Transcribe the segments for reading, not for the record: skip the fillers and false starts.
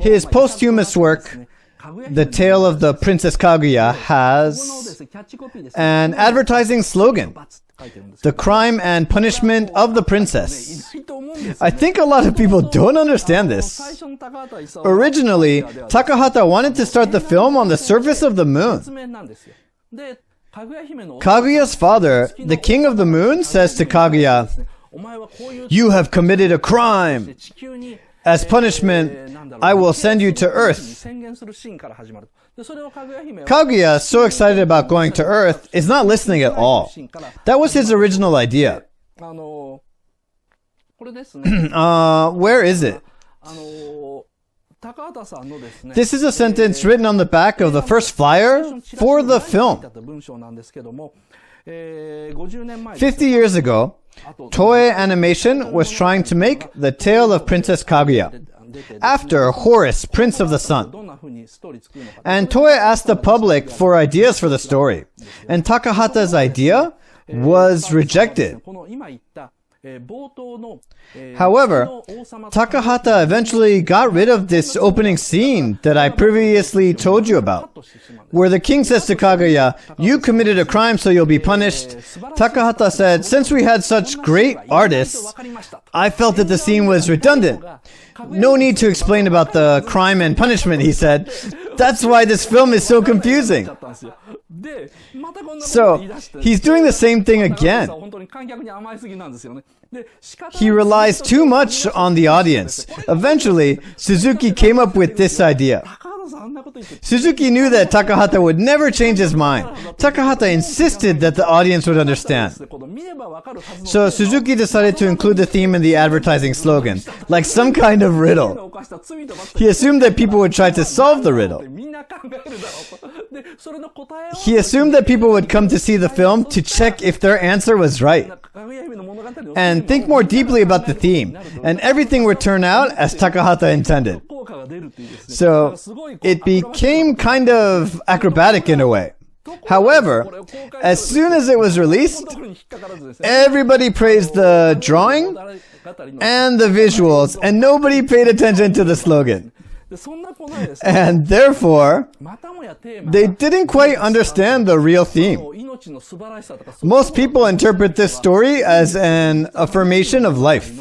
His posthumous work, The Tale of the Princess Kaguya, has an advertising slogan, The Crime and Punishment of the Princess. I think a lot of people don't understand this. Originally, Takahata wanted to start the film on the surface of the moon. Kaguya's father, the king of the moon, says to Kaguya, "You have committed a crime. As punishment, I will send you to Earth." Kaguya, so excited about going to Earth, is not listening at all. That was his original idea. Where is it? This is a sentence written on the back of the first flyer for the film. 50 years ago, Toei Animation was trying to make The Tale of Princess Kaguya after Horus, Prince of the Sun. And Toei asked the public for ideas for the story. And Takahata's idea was rejected. However, Takahata eventually got rid of this opening scene that I previously told you about, where the king says to Kaguya, "You committed a crime, so you'll be punished." Takahata said, "Since we had such great artists, I felt that the scene was redundant. No need to explain about the crime and punishment," he said. "That's why this film is so confusing." So, he's doing the same thing again. He relies too much on the audience. Eventually, Suzuki came up with this idea. Suzuki knew that Takahata would never change his mind. Takahata insisted that the audience would understand. So Suzuki decided to include the theme in the advertising slogan, like some kind of riddle. He assumed that people would try to solve the riddle. He assumed that people would come to see the film to check if their answer was right, and think more deeply about the theme, and everything would turn out as Takahata intended. So it became kind of acrobatic in a way. However, as soon as it was released, everybody praised the drawing and the visuals, and nobody paid attention to the slogan. And therefore, they didn't quite understand the real theme. Most people interpret this story as an affirmation of life.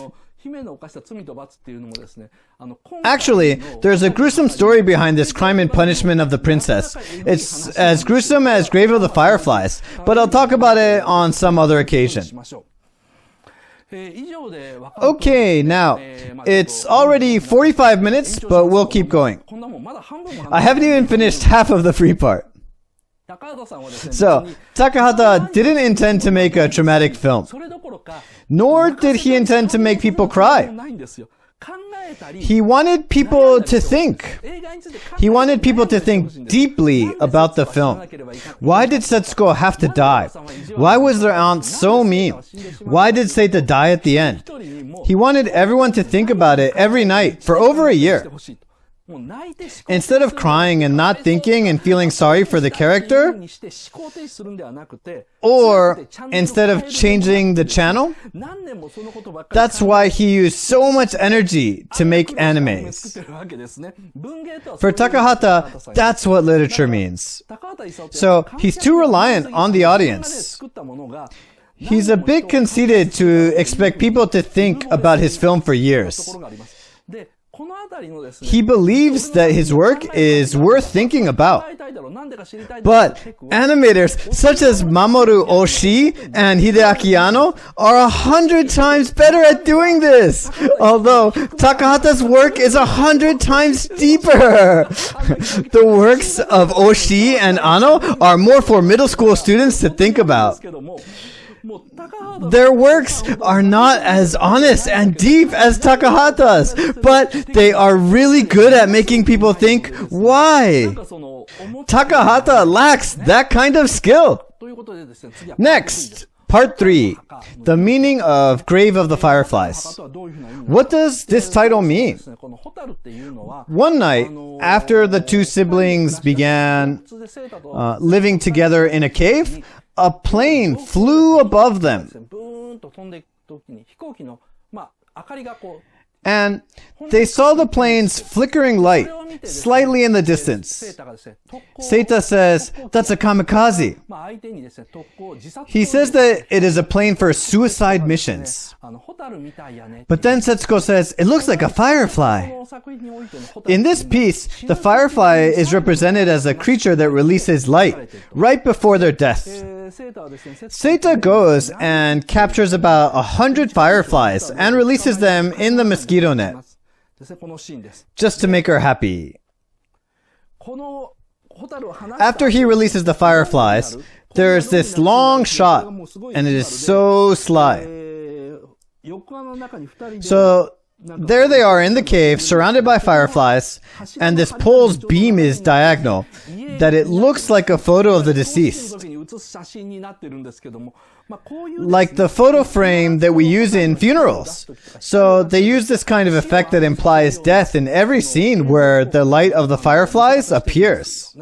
Actually, there's a gruesome story behind this crime and punishment of the princess. It's as gruesome as Grave of the Fireflies, but I'll talk about it on some other occasion. Okay, now, it's already 45 minutes, but we'll keep going. I haven't even finished half of the free part. So, Takahata didn't intend to make a traumatic film, nor did he intend to make people cry. He wanted people to think. He wanted people to think deeply about the film. Why did Setsuko have to die? Why was their aunt so mean? Why did Seita die at the end? He wanted everyone to think about it every night for over a year. Instead of crying and not thinking and feeling sorry for the character, or instead of changing the channel, that's why he used so much energy to make animes. For Takahata, that's what literature means. So he's too reliant on the audience. He's a bit conceited to expect people to think about his film for years. He believes that his work is worth thinking about. But animators such as Mamoru Oshii and Hideaki Anno are 100 times better at doing this, although Takahata's work is 100 times deeper. The works of Oshii and Anno are more for middle school students to think about. Their works are not as honest and deep as Takahata's, but they are really good at making people think, why? Takahata lacks that kind of skill. Next, part 3, the meaning of Grave of the Fireflies. What does this title mean? One night, after the two siblings began living together in a cave, a plane flew above them. and they saw the plane's flickering light slightly in the distance. Seita says, "That's a kamikaze." He says that it is a plane for suicide missions. But then Setsuko says, "It looks like a firefly." In this piece, the firefly is represented as a creature that releases light right before their death. Seita goes and captures about 100 fireflies and releases them in the mosquito net, just to make her happy. After he releases the fireflies, there's this long shot, and it is so sly. So there they are in the cave, surrounded by fireflies, and this pole's beam is diagonal, that it looks like a photo of the deceased. Like the photo frame that we use in funerals. So they use this kind of effect that implies death in every scene where the light of the fireflies appears.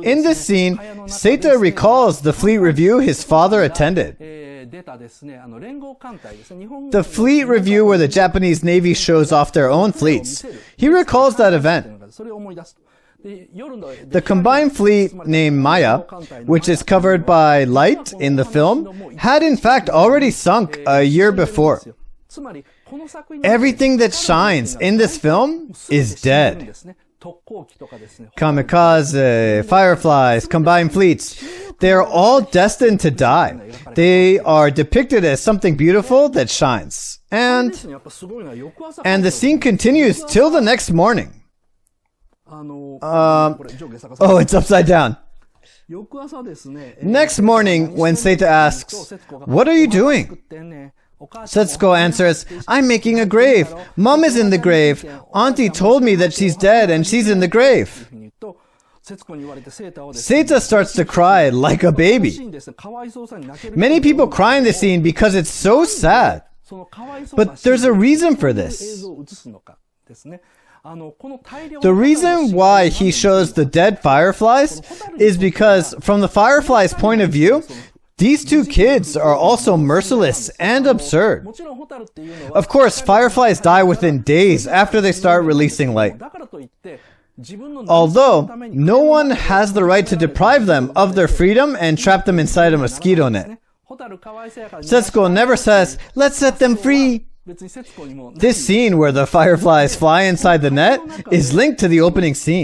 In this scene, Seita recalls the fleet review his father attended. The fleet review where the Japanese Navy shows off their own fleets. He recalls that event. The combined fleet named Maya, which is covered by light in the film, had in fact already sunk a year before. Everything that shines in this film is dead. Kamikaze, fireflies, combined fleets, they are all destined to die. They are depicted as something beautiful that shines. And the scene continues till the next morning. Oh, it's upside down. Next morning, when Seita asks, "What are you doing?" Setsuko answers, "I'm making a grave. Mom is in the grave. Auntie told me that she's dead and she's in the grave." Seita starts to cry like a baby. Many people cry in this scene because it's so sad. But there's a reason for this. The reason why he shows the dead fireflies is because, from the fireflies' point of view, these two kids are also merciless and absurd. Of course, fireflies die within days after they start releasing light. Although, no one has the right to deprive them of their freedom and trap them inside a mosquito net. Setsuko never says, "Let's set them free." This scene where the fireflies fly inside the net is linked to the opening scene.